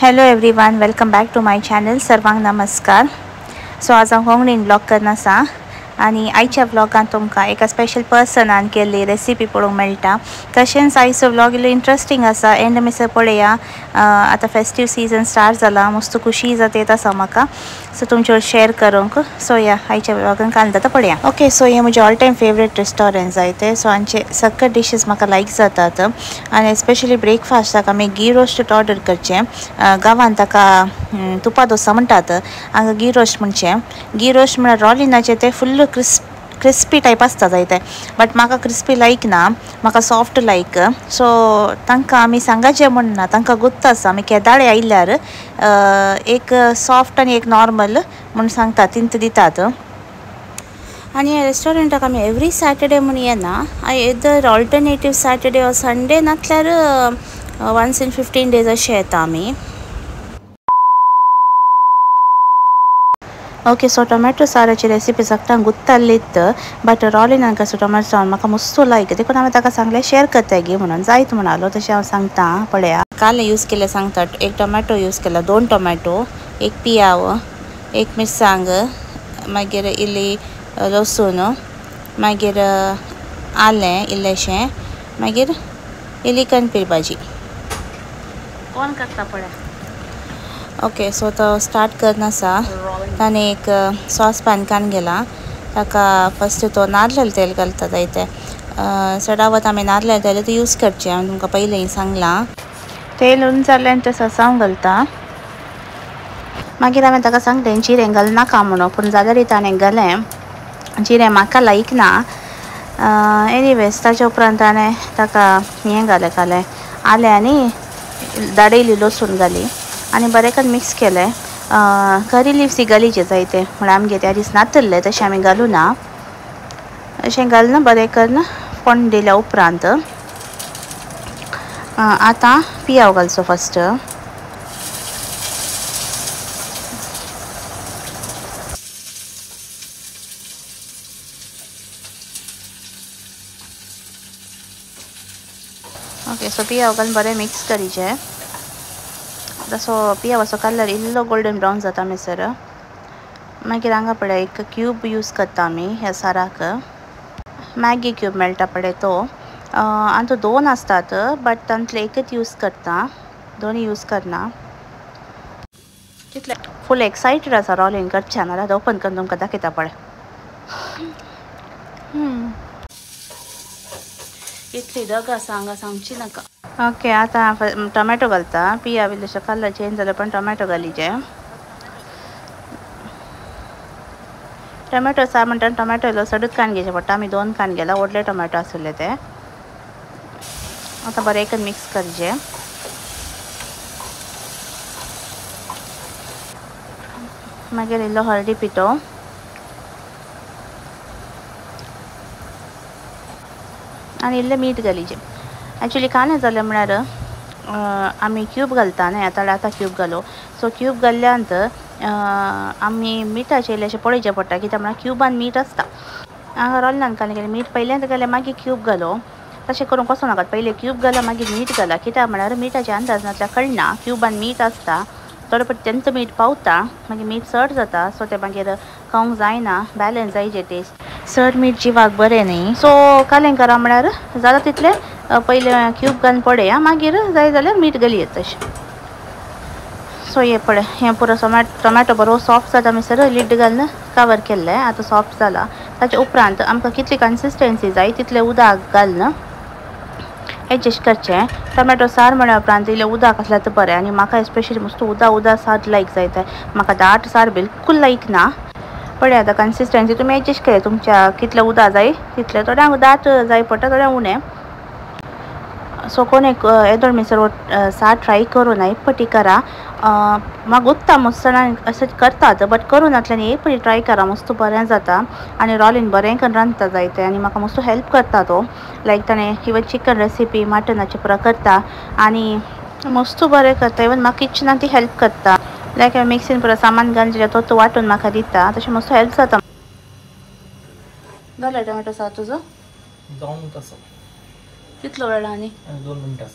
Hello everyone, welcome back to my channel. सर्वांक नमस्कार. सो आज हांव कोंकणीन ब्लॉग करना आसा आनी आयच्या ब्लॉगान तुमकां एका स्पेशल पर्सनान केल्ली रेसिपी पळोवंक मेळटा. तशेंच आयचो ब्लॉग इल्लो इंट्रस्टींग आसा. एंड मेसर पळया. आतां फेस्टीव सीजन स्टार्ट जाला. मस्त खुशी जाता येत आसा म्हाका. सो तुमचे वांगडा शेअर करूंक. सो या आयच्या ब्लॉगान काय जाता पळया. ओके, सो हे म्हजे ऑल टायम फेवरेट रेस्टॉरंट जाय ते. सो हांचे सगळे डिशीज म्हाका लायक जातात आनी स्पेशली ब्रेकफास्टाक आमी घी रोस्टेड ऑर्डर करचें. गांवांत ताका तुपा डोसा म्हणटात, हांगा घी रोस्ट म्हणचें. घी रोस्ट म्हळ्यार रॉलिनाचें तें फुल्ल क्रिस्पी टायप आसता जाय तें. बट म्हाका क्रिस्पी लायक ना, म्हाका सॉफ्ट लायक. सो तांकां आमी सांगाचें म्हणना, तांकां गुत्त आसा. आमी केदाळे आयल्यार एक सॉफ्ट आनी एक नॉर्मल म्हूण सांगतात, तिंत दितात. आनी ह्या रेस्टॉरंटाक आमी एवरी सॅटर्डे म्हूण येना. Either alternative Saturday or Sunday नातल्यार वन्स इन 15 days अशें येता आमी. ओके, सो टोमॅटो साराची रेसिपी सांगता गुत्तालीत. बट रॉलिनान कसो टोमॅटो सार म्हाका मस्त लायक. देखून हांवें ताका सांगलें शेअर करता गी म्हणून. जायत म्हणालो तशें हांव सांगता. पळया, काले यूज केले सांगतात. एक टोमॅटो यूज केला, 2 टोमॅटो, एक पियाव, एक मिरसांग, मागीर इल्ली लसूण, मागीर आलें इल्लेशें, मागीर इल्ली कणपीर भाजी. कोण करता पळया. ओके, सो तो स्टार्ट करना आसा. ताणें एक सॉस पॅन कान गेला. ताका फस्ट तो नाल्ल तेल घालता जाय तें. चडावत आमी नाल्ल तेल ते यूज करचें. हांवें तुमकां पयलीं सांगलां. तेल उंच जाल्ल्यान ते ससांव घालता. मागीर हांवें ताका सांगलें जिरें घालनाका म्हणून, पूण जाल्यार ताणें घालें. जिरें म्हाका लायक ना. एनीवेज ताच्या उपरांत ताणें ताका हें घालें आलें आनी दाडयली लसूण घाली आनी बरें करून मिक्स केलें. करी लिव्स घालीचे जायते म्हळ्यार आमगे त्या दीस नातल्ले, तशें आमी घालूं ना. अशें घालून बरें करून फोण्ण दिल्या उपरांत आतां पियाव घालचो फस्ट. ओके, सो पियाव घालून बरें मिक्स करीचें. तसो पियावाचो कलर इल्लो गोल्डन ब्रावन जाता मेसर. मागीर हांगा पळय एक क्यूब यूज करता आमी ह्या साराक. मॅगी क्यूब मेळटा पळय तो. आनी तो 2 आसतात, बट तांतले एकच यूज करता, दोनी यूज करना. कितले फूल एक्सायटेड आसा रॉलिंग करचें. नाल्यार ओपन करून तुमकां दाखयता पळय. इतली डग आसा हांगा सांगची नाका. ओके, आतां टोमॅटो घालता. पिया इल्लेशें कलर चेंज जालो पण टोमॅटो घालीचे. टोमॅटो सार म्हणटा टोमॅटो इल्लो सडूच कान घेवचे पडटा. आमी 2 कान गेला, व्हडले टोमॅटो आसले ते. आतां बरें करून मिक्स करचें. मागीर इल्लो हळदी पिठो, आनी इल्लें मीठ घालीचें. एक्चुली कांय जालें म्हळ्यार आमी क्यूब घालता न्हय, आतां क्यूब घालूं. सो क्यूब घाल्ल्यांत आमी मिठाचें इल्लेशें पळोवचें पडटा, कित्याक म्हळ्यार क्यूबान मीठ आसता. हांगा रॉलिनान कांय केलें, मीठ पयल्यांत घालें मागीर क्यूब घालो. तशें करूंक वचूं नाकात. पयलीं क्यूब घाला मागीर मीठ घाला. कित्याक म्हळ्यार मिठाचे अंदाज नासल्यार कळना. क्यूबान मीठ आसता, थोडें पट तेंत मीठ पावता, मागीर मीठ चड जाता. सो तें मागीर खावंक जायना. बॅलन्स जायचें टेस्ट. चड मीठ जिवाक बरें न्ही. सो कालें करा म्हळ्यार जाता तितलें पयलें क्यूब घालून पळया, मागीर जाय जाल्यार मीठ घालयत तशें. सो हे पळय, हें पुरो टोमॅटो बरो सॉफ्ट जाता मेसर लिड घालून कवर केल्लें. आतां सॉफ्ट जाला. ताचे उपरांत आमकां कितली कन्सिस्टन्सी जाय तितलें उदक घालून एडजस्ट करचें. टोमॅटो सार म्हणल्या उपरांत इल्लें उदक आसल्यार तें बरें. आनी म्हाका स्पेशली मस्त उदक सार लायक जाय तें. म्हाका दाट सार बिलकूल लायक ना. पळय आतां कन्सिस्टन्सी तुमी एडजस्ट केलें. तुमच्या कितलें उदक जाय तितलें. थोड्यांक दाट जाय पडटा, थोड्यांक उणें. सो कोण एक येदोळ मेसर सार ट्राय करून एक पटी करा. म्हाका गुत्ता मस्त अशें करतात, बट करून नातल्यान एक पटी ट्राय करा. मस्त बरें जाता. आनी रॉलिन बरें करून रांदता जाय तें. आनी म्हाका मस्त हेल्प करता तो. लायक ताणें इवन चिकन रेसिपी मटनाची पुरा करता आनी मस्त बरें करता. इवन म्हाका किचनान ती हेल्प करता. लायक मिक्सीन पुरो सामान घालून तो वांटून म्हाका दिता. तशें मस्त हेल्प जाता. जालें टोमॅटो सार तुजो? जावन तसो. कितलो वेळ आनी 2 मिनटां.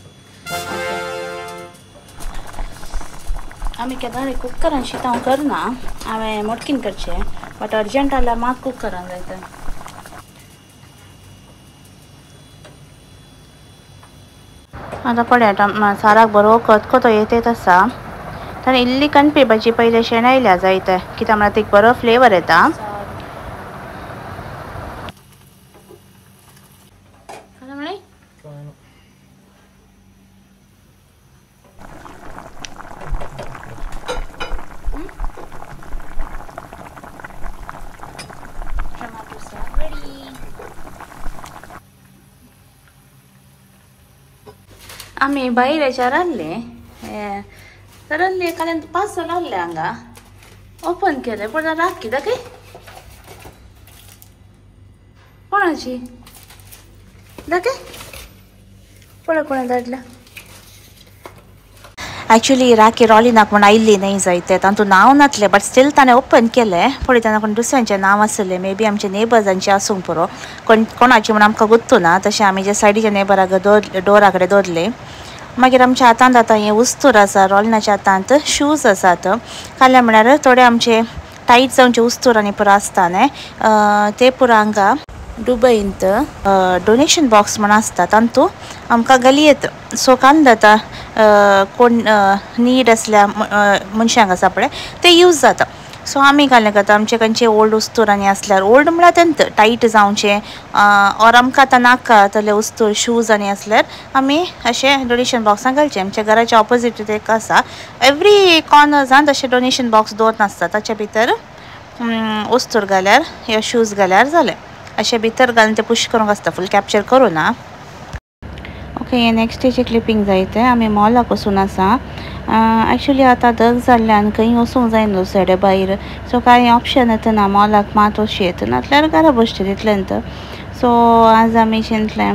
आमी केदार कुकरान शिताव करना हांवें मोटकीन करचें बट अर्जंट जाल्यार म्हाका कुकरान जाय तर आतां पळय साराक बरो खतखतो येत आसा तर इल्ली कणपी भाजी पयले शेणायल्या जायते कित्याक म्हळ्यार ती बरो फ्लेवर येता आमी भायर रांदले रांदले एखाद्यान पार्सल हाडले हांगा ओपन केले पण राख कित्याक कोणाची दाखय पळय कोणें धाडला एक्चुअली राखी रॉलिनाक म्हण आयिल्ली न्ही जायते तातूंत नांव नासलें बट स्टील ताणें ओपन केलें पळय तेन्ना कोण दुसऱ्यांचें नांव आसलें मे बी आमचे नेबर्सांचें आसूंक पुरो कोणाची म्हण आमकां गुर्तू ना तशें आमी जे सायडीच्या नेबराक डोरा कडेन दवरले मागीर आमच्या हातांत आतां हें उस्तूर आसा रॉलिनाच्या हातांत शूज आसात काल्यार म्हळ्यार थोडे आमचे टायट जावचे उस्तूर आनी पुरो आसता न्ही ते पुरो हांगा दुबयंत डोनेशन बॉक्स म्हण आसता तातूंत आमकां घालयेत सो कान जाता कोण नीड आसल्या मनशांक आसा पळय ते यूज जाता सो आमी घालूंक येता आमचे खंयचे ओल्ड उस्तूर आनी आसल्यार ओल्ड म्हळ्यार तेंत टायट जावचे ऑर आमकां आतां नाका तले उस्तूर शूज आनी आसल्यार आमी अशें डोनेशन बॉक्सान घालचे आमच्या घराच्या ऑपोजीट एक आसा एवरी कॉर्नर्सांत अशें डोनेशन बॉक्स दवरून आसता ताचे भितर उस्तूर घाल्यार या शूज घाल्यार जालें अशें भितर घालून ते पुश करूंक आसता फूल कॅप्चर करूं ना ओके हे नेक्स्ट स्टेची क्लिपींग जायते आमी मॉलाक वचून आसा एक्चुअली आतां दग जाल्ल्यान खंय वचूंक जायना सायडे भायर सो कांय ऑप्शन येता ना मॉलाक मात वचची येता नाल्यार घरा बसचें तितलेंत सो आज आमी चिंतलें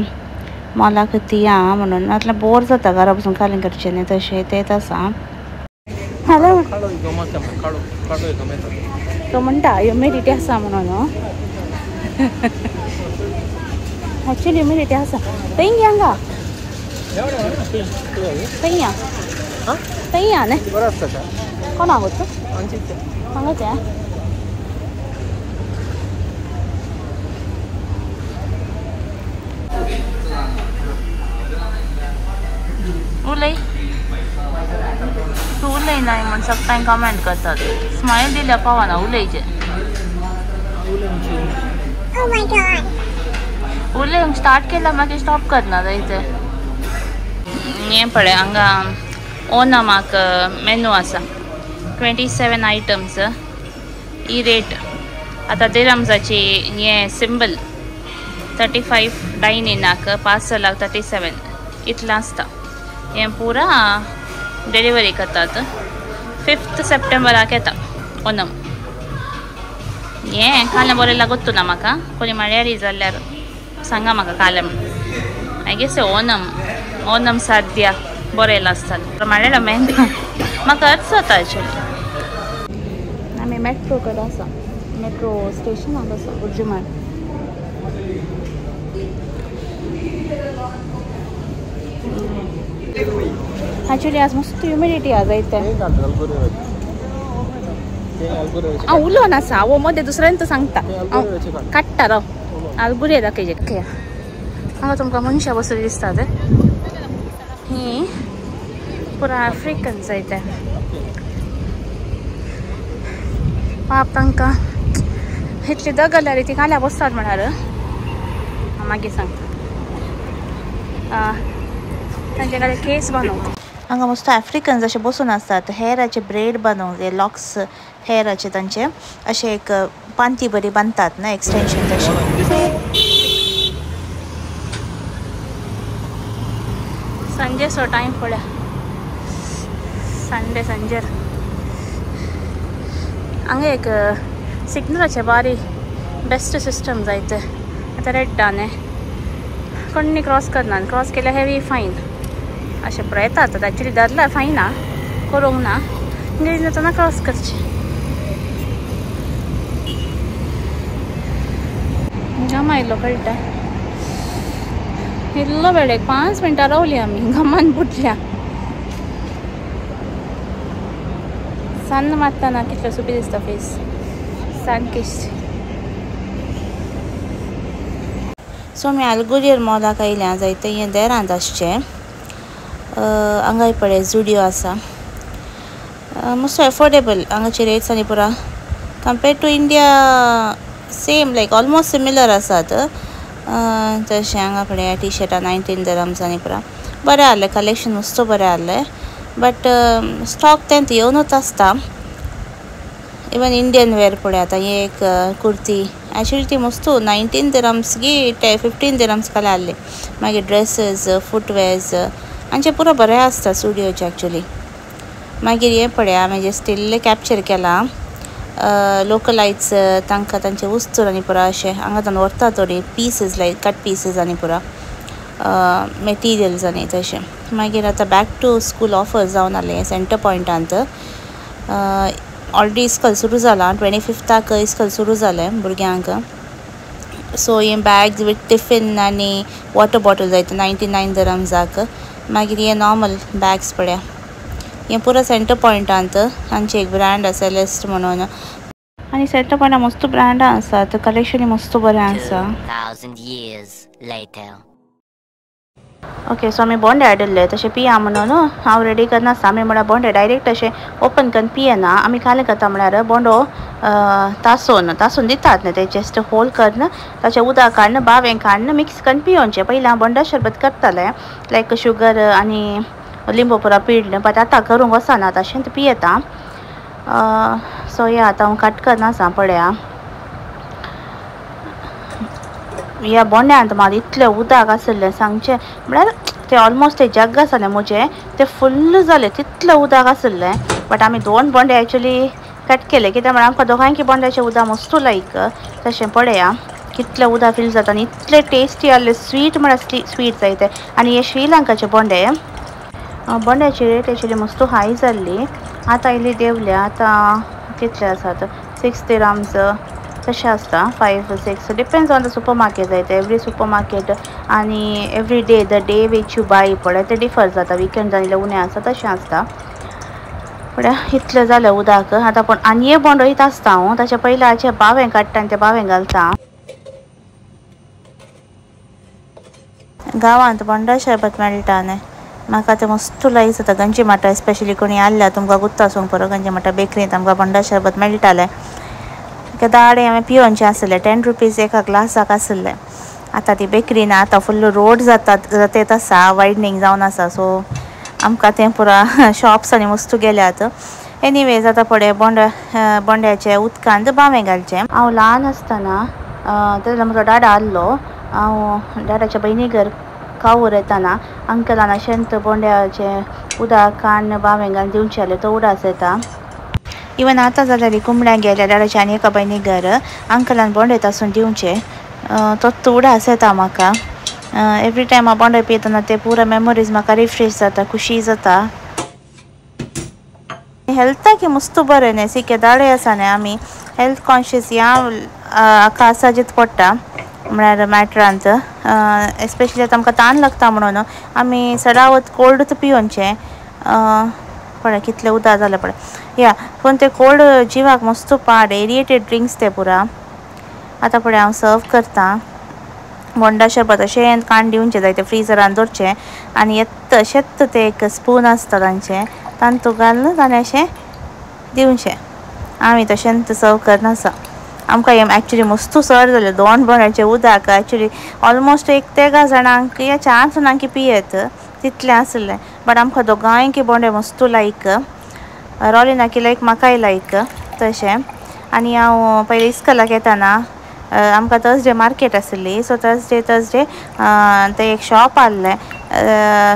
मॉलाक या म्हणून नाल्यार बोर जाता घरा बसून कालीं करचें न्ही तशें तेच आसा हॅलो तो म्हणटा ह्युमिडिटी आसा म्हणून एक्चुअली ह्युमिडिटी आसा थंय हांगा थंय न्ही कोणाक वचूं हांगाचे उलय तूं उलय ना म्हण सगळ्यांक कमेंट करतात स्मायल दिल्या पावना उलयचे उलय स्टार्ट केला मागीर स्टॉप करना जायते हें पळय हांगा ओनमाक मेनू आसा 27 आयटम्स ही रेट आतां दिरम्साची हें सिंबल 35 डायनिनाक पार्सलाक 37 इतलें आसता हें पुरा डिलिव्हरी करतात 5 सप्टेंबराक येता ओनम हें कालें बरें लागोत्तू ना म्हाका कोणी म्हळ्यार जाल्यार सांगा म्हाका कालें आय गेस ओनम साद्या बरें आसता म्हळ्यार मेहंगा म्हाका अर्थ जाता एक्चुअली आमी मेट्रो कडेन आसा मेट्रो स्टेशनाक आसा उर्जुमान एक्चुअली आज मस्त ह्युमिडिटी आसा जायते हांव उलोवन आसा वो मदें दुसऱ्यांत सांगता हांव काडटा राव आलबुरे दाखयचे हांगा तुमकां मनशां बसली दिसता ते ही पुरा आफ्रिकन जायते पाप तांकां इतली दग जाल्यार ती काल्यार बसतात म्हळ्यार हांव मागीर सांगता तांचे कडेन केस बांदूंक हांगा मस्त आफ्रिकन्स अशे बसून आसतात हेराचे ब्रेड बांदूंक जे लॉक्स हेराचे तांचे अशे एक पांती बरी बांदतात ना एक्सटेंशन तशें संजे सो टायम पळया संडे संजेर हांगा एक सिग्नलाचे बारी बेस्ट सिस्टम जायते आतां रेड्डाने कोणी क्रॉस करना क्रॉस केल्यार हेवी फायन अशें पळयतात एक्चुअली धरल्यार फायना करूंक ना इंग्लीश जातना क्रॉस करचें घाम आयलो कळटा इल्लो वेळ एक 5 मिनटां रावली आमी घामान बुटल्या सन मारतना कितलो सुपी दिसता फेस सानकिश्ट. सो मी आलगुजेर मॉलाक आयल्या जायते हें देरांत आसचें. हांगाय पळय झुडियो आसा. मस्त एफोर्डेबल हांगाचे रेट्स आनी पुरा compared to India same like almost similar आसात. तशें हांगा पळय टी शर्टां 19 dirhams आनी पुरा बरें आहलें. कलेक्शन मस्त बरें आहलें. बट स्टॉक तेंत येवनूच आसता. इवन इंडियन वेअर पळय आतां ही एक कुर्ती एक्चुअली ती मस्त 19 dirhams गी 15 dirhams काल आहली. मागीर ड्रेसीस फुटवेअर्स हांचे पुरो बरें आसता स्टुडियोचे एक्चुअली. मागीर हें पळय हांवें जे स्टील कॅप्चर केलां लोकलायट्स तांकां तांचे वस्तूर आनी पुरा अशें हांगाच्यान व्हरता थोडी पीसीस लायक कट पीसीस आनी पुरा मॅटिरियल्स आनी तशें. मागीर आतां बॅक टू स्कूल ऑफर्स जावन आहले सेंटर पॉयंटांत. ऑलरेडी इस्कॉल सुरू जाला 25th इस्कॉल सुरू जालें भुरग्यांक. सो हे बॅग्स विथ टिफीन आनी वॉटर बॉटल जाय 99 dirhamsक. मागीर हे नॉर्मल बॅग्स पळया हें पुरो सेंटर पॉयंटांत हांची एक ब्रँड आसा सेलेस्ट म्हणून. आनी सेंटर पॉयंटां मस्त ब्रँडां आसात. कलेक्शनूय मस्त बरें आसा. ओके सो आमी बोंडे हाडिल्ले तशें पिया म्हणून हांव रेडी करनासता. आमी म्हळ्यार बोंडे डायरेक्ट अशें ओपन करून पियेना. आमी कालें करता म्हळ्यार बोंडो तासून दितात न्ही ते जस्ट होल करून ताचें उदक काडून बावें काडून मिक्स करून पियोवचें. पयलीं हांव बोंडा शरबत करतालें लायक शुगर आनी लिंबू पुरा पिळ्ळें. बट आतां करूंक वचना तशेंच पियेता. सो हे आतां हांव कट करनासा पळया. ह्या बोंड्यांत मात इतलें उदक आसलें सांगचें म्हळ्यार ते ऑलमोस्ट ते जग आसलें म्हजें ते फुल्ल जालें तितलें उदक आसलें. बट आमी 2 बोंडे एक्चुली कट केले कित्याक म्हळ्यार आमकां दोगांयकी बोंड्याचें उदक मस्त लायक. तशें पळया कितलें उदक फील जाता आनी इतलें टेस्टी आहलें. स्वीट म्हळ्यार स्वीट जाय ते. आनी हे श्रीलंकाचे बोंडे बोंड्याची रेट एक्चुली मस्त हाय जाल्ली. आतां इल्ली देंवल्या. आतां कितले आसात 6 dirhams तशें आसता 5-6 depends on the supermarket जाय ते. एवरी सुपर मार्केट आनी every day the day which you buy पळय ते डिफर जाता. विकेंड जाल्यार उणें आसता तशें आसता. पळया इतलें जालें उदक. आतां पूण आनी एक बोंडो इथ आसता हांव ताचे पयलीं बावें काडटा आनी ते बावें घालता. गांवांत बोंडा शरबत मेळटा न्ही म्हाका तें मस्त लायक जाता. गंजी माटा स्पेशली कोणी आसल्यार तुमकां गुत्ता सूंक पुरो गंजी माटा बेकरींत आमकां बोंडा शरबत मेळटालें. दाडे हांवें पिवोवचें आसलें 10 rupees एका ग्लासाक आसलें. आतां ती बेकरी ना. आतां फुल्ल रोड जातात आसा वायडनींग जावन आसा. सो आमकां तें पुरा शॉप्स आनी वस्तू गेल्यात. एनीवेज आतां पळय बोंड्याचे उदकांत बावें घालचें. हांव ल्हान आसतना तेन्ना म्हजो डाडा आहलो. हांव डाडाच्या भयणीगेर कावूर येताना अंकलान अशेंत बोंड्याचें उदक काडून बावें घालून दिवचें आहलें. तो उडास येता. इवन आतां जाल्यार कुंबड्यांक गेल्यार डाडाच्या आनी एका भयणीगेर अंकलान बोंडे तासून दिवचें. तो उडास येता म्हाका. एवरी टायम हांव बोंडे पियेतना ते पुरो मेमोरीज म्हाका रिफ्रेश जाता. खुशी जाता. हेल्थाक मस्त बरें न्ही. सिके दाडे आसा न्ही आमी हेल्थ कॉन्शियस ह्या हाका आसाजीत पडटा म्हळ्यार मॅटरांत. एस्पेशली आतां आमकां ताण लागता म्हणून आमी सदावत कोल्डूच पियोवचें. पळय कितलें उदक जालें पळय. या पूण ते कोल्ड जिवाक मस्त पाड एरिएटेड ड्रिंक्स ते पुरा. आतां पळय हांव सर्व करतां. बोंडा शरबत अशें काण दिवचें जाय ते फ्रिजरान दवरचें आनी अशेंच ते एक स्पून आसता तांचें तांतूं घालून आनी अशें दिवचें. आमी तशेंच सर्व करनासा. आमकां हें एक्चुली मस्त सड जालें 2 बोंड्याचें उदक एक्चुली ऑलमोस्ट एक 3 जाणांक या 4 जाणांक पियेत तितलें आसलें. बट आमकां दोगांयकी बोंडे मस्त लायक. रॉलिनाकी लायक म्हाकाय लायक तशें. आनी हांव पयलीं इस्कॉलाक येताना आमकां थर्सडे मार्केट आसली. सो थर्सडे ते एक शॉप आहलें.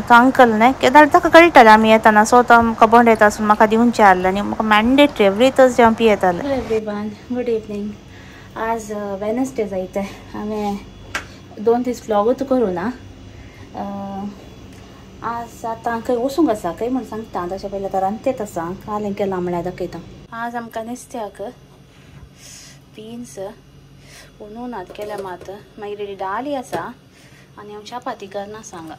तो अंकल न्ही ताका कळटालें आमी येताना. सो तो आमकां बोंडे तासून म्हाका दिवचें आहलें आनी म्हाका मॅन्डेटरी एवरी थर्सडे हांव पियेतालें. Hello everyone, good evening. आज वेनसडे जायते. हांवें 2 दीस व्लॉगूच करूं ना. आज आतां खंय वचूंक आसा खंय म्हूण सांगता. तशें पयलीं आतां रांदतेत आसा. कालें केलां म्हळ्यार दाखयता. आज आमकां नुस्त्याक बीन्स उनूनात केल्या मात. मागीर दाली आसा आनी हांव चपाती करना सांगा.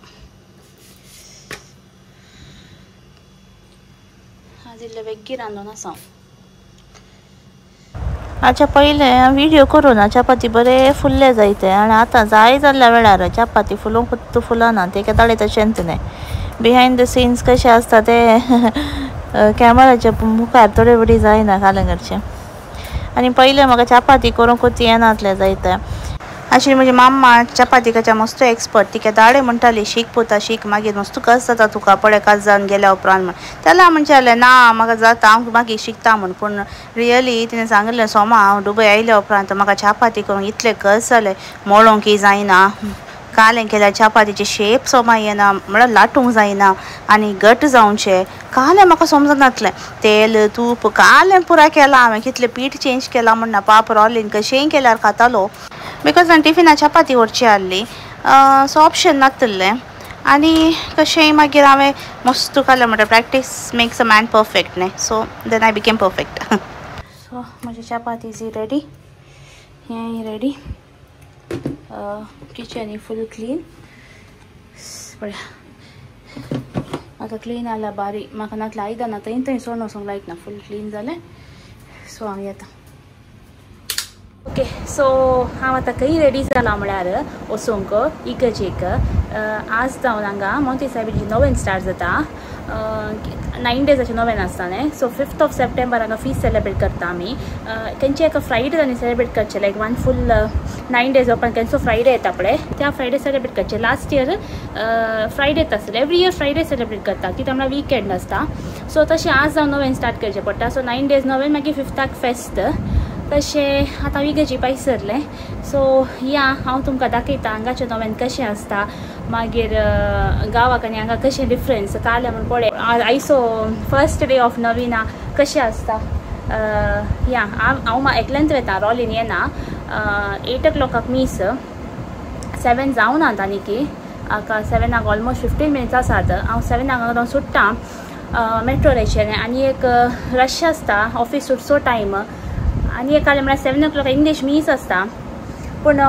आज इल्ले वेग्गी रांदून आसा हाच्या पयले व्हिडिओ करून चपाती बरे फुल्ले जायते आनी आतां जाय जाल्ल्या वेळार चपाती फुलोवंक फुत्त फुलना तेका ताळे तशेंच न्हय बिहायंड द सीन्स कशें आसता ते कॅमेराच्या मुखार थोडे बडी जायना कालें करचें आनी पयलें म्हाका चपाती करूंकूच येनासलें जायते अशी म्हजी माम्मा चपाती करच्या मस्त एक्सपर्ट तिका दाडे म्हणटाली शीक पुता शीक मागीर मस्त कस जाता तुका पळय कस जावन गेल्या उपरांत म्हण त्याला म्हणचें ना म्हाका जाता हांव मागीर शिकता म्हण पूण रियली तिणें सांगलें सोमा हांव दुबय आयल्या उपरांत म्हाका चपाती करूंक इतलें कस जालें मोळोंकय जायना कालें केल्यार चपातीचे शेप सोमा येना म्हळ्यार लाटूंक जायना आनी घट जावचें कालें म्हाका समजनासलें तेल तूप कालें पुराय केलां हांवें कितलें पीठ चेंज केलां म्हणना पाप रॉलीन कशेंय केल्यार खातालो बिकॉज हांवें टिफिनां चपाती व्हरची आहली सो ऑप्शन नासलें आनी कशेंय मागीर हांवें मस्त खालें म्हणटा practice makes a man perfect न्हय so then I became perfect so म्हजी चपाती इज रेडी हें रेडी किचन फुल क्लीन पळया आतां क्लीन जाल्यार बारी म्हाका नातलें आयदनां थंय सोडून वचूंक लायक ना फुल क्लीन जालें सो हांव येता ओके सो हांव आतां खंय रेडी जालां म्हळ्यार वचूंक इगर्जेक आज जावन हांगा मोंती सायबीची नोवेन स्टार्ट जाता 9 डेजाचें नोवेन आसता न्हय सो 5th ऑफ सेप्टेंबर हांगा फीस्ट सेलेब्रेट करता आमी तेंचे एका फ्रायडे आनी सेलेब्रेट करचे लायक 1 फूल 9 डेज ओपन केन्सो फ्रायडे येता पळय त्या फ्रायडे सेलेब्रेट करचे लास्ट इयर फ्रायडेच आसलें एवरी इयर फ्रायडे सेलेब्रेट करता कित्याक म्हळ्यार वीकेंड आसता सो तशें आज जावन नोवेन स्टार्ट करचें पडटा सो 9 डेज नोवेन मागीर 5थाक फेस्त तशें आतां इगर्जी पायस सरलें सो या हांव तुमकां दाखयता हांगाचें नोवेन कशें आसता मागीर गांवाक आनी हांगा कशें डिफरन्स कालें म्हण पळय आयसो फर्स्ट डे ऑफ नवीना कशें आसता या हांव एकल्यांत वेता रॉलीन येना 8 o'clock मीस 7 जावन आतां आनी की 7 ऑलमोस्ट 15 मिनिट्स आसात हांव 7 हांगा सुट्टा मेट्रो रेचें आनी एक रश आसता ऑफिस सुटचो टायम आनी एक जालें म्हळ्यार 7 o'clock इंग्लीश मीस आसता पूण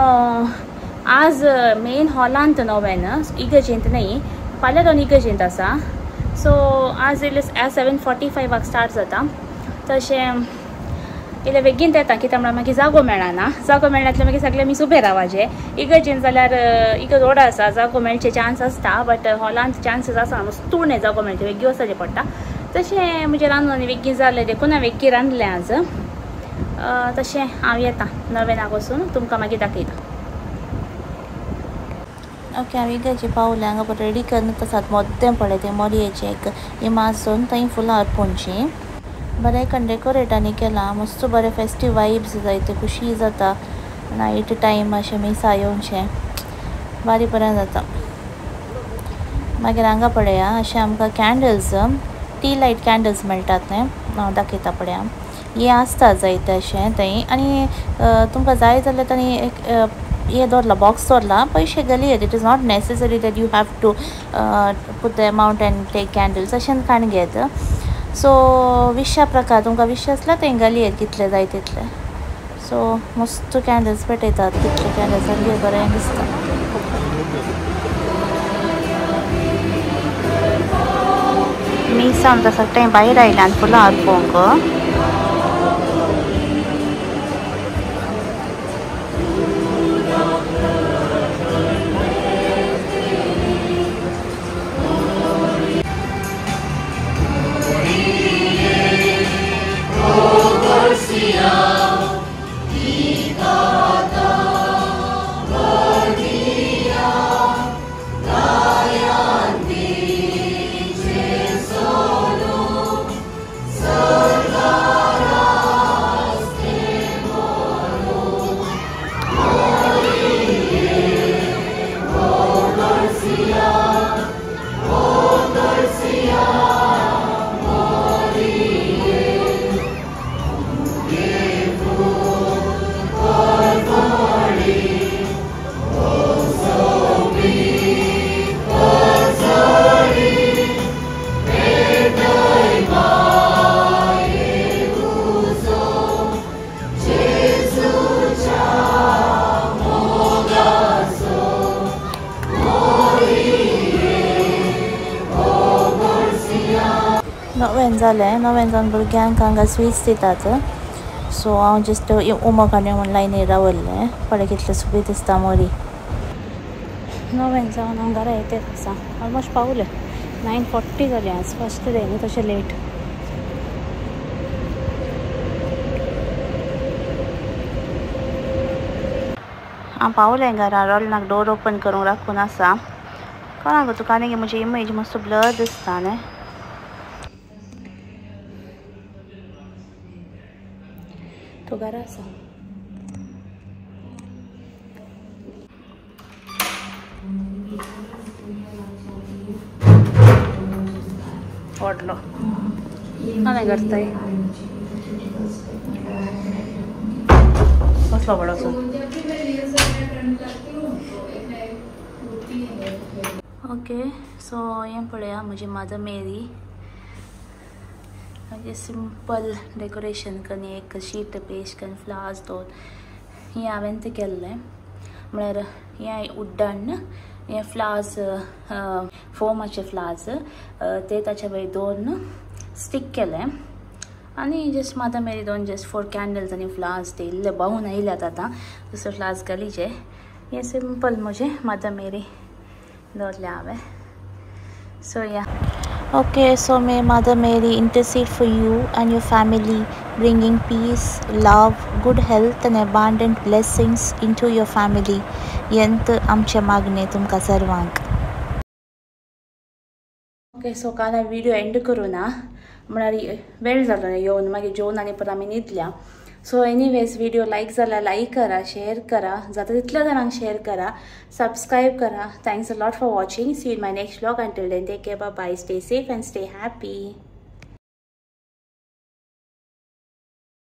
आज मेन हॉलांत नोवेन इगर्जेंत न्हय फाल्यां दोन इगर्जेंत आसा सो आज इल्लें 7:45 स्टार्ट जाता तशें इल्लें बेगीन येता कित्याक म्हळ्यार मागीर जागो मेळना जागो मेळनातल्यार मागीर सगळे मीस उबे रावाचे इगर्जेंत जाल्यार इगर्ज व्हड आसा जागो मेळचे चान्स आसता बट हॉलांत चान्सीस आसा मस्त उणें जागो मेळचे वेग्गी वचचें पडटा तशें म्हजें रांदून आनी वेग्गी जालें देखून हांवें वेग्गी रांदलें आज तशें हांव येता नोवेनाक वचून तुमकां मागीर दाखयता ओके हांव इगर्जी पावलें हांगा बरें रेडी करनात आसात मोद्दें पळय तें मोरयेचें एक इमाजून थंय फुलां अर्पोवची बरें करून डेकोरेटांनी केलां मस्त बरें फेस्टीव वायब्स जायते खुशी जाता नायट टायम अशें मिसा येवचें बारी बरें जाता मागीर हांगा पळया अशें आमकां कॅन्डल्स टी लायट कॅन्डल्स मेळटात न्हय हांव दाखयता पळया हे आसता जायते अशें थंय आनी तुमकां जाय जाल्यार तांणी एक हे दवरला बॉक्स दवरला पयशे घालयत it is not necessary that you have to put the amount and take candles अशें कांय घेत सो 20 प्रकार तुमकां 20 आसल्यार थंय घालयत कितले जाय तितले सो मस्त कॅन्डल्स पेटयतात कितले कॅन्डल्स घे बरें दिसता मी सावन तसा टायम भायर आयल्या आनी फुलां अर्पोवंक Solo जालें 9 जावन भुरग्यांक हांगा स्वीट्स दितात सो हांव जस्ट उमो काडून म्हूण लायनीर रावल्लें पळय कितलें सुबीत दिसता मोरी 9 जावन हांव घरा येतेच आसा ऑलमोस्ट पावलें 9:40 जालें आज फर्स्ट डे न्ही तशें लेट हांव पावलें घरा रोलनाक डोर ओपन करूंक राखून आसा कळना गो तुका आनी म्हजी इमेज मातसो ब्लर दिसता न्ही तो घरा आसा ओडलो आनी करताय कसलो बडोसो ओके सो हें पळया म्हजी मदर मेरी म्हणजे सिंपल डेकोरेशन करून एक शीट पेस्ट करून फ्लावर्स दवरून हें हांवें तें केल्लें म्हळ्यार हें उड्डाण हे फ्लावर्स फोमाचे फ्लावर्स ते ताचे वयर दोन स्टिक केले आनी जस्ट मदर मेरी दोन जस्ट 4 कॅन्डल्स आनी फ्लावर्स ते इल्ले बावून आयल्यात आतां दुसरे फ्लावर्स घालीचे हें सिंपल म्हजें मदर मेरी दवरलें हांवें सो या Okay, so may Mother Mary intercede for you and your family, bringing peace, love, good health and abundant blessings into your family. Yent आमचे मागणे तुमकां सर्वांक. ओके सो काल हांवें व्हिडिओ एंड करूं ना म्हळ्यार वेळ जालो येवन मागीर जेवन आनी परत आमी न्हिदल्या सो एनीवेज व्हिडिओ लायक जाल्यार लायक करा शेअर करा जाता तितल्या जाणांक शेअर करा सबस्क्राईब करा thanks a lot for watching see you in my next vlog until then take care bye bye stay safe and stay happy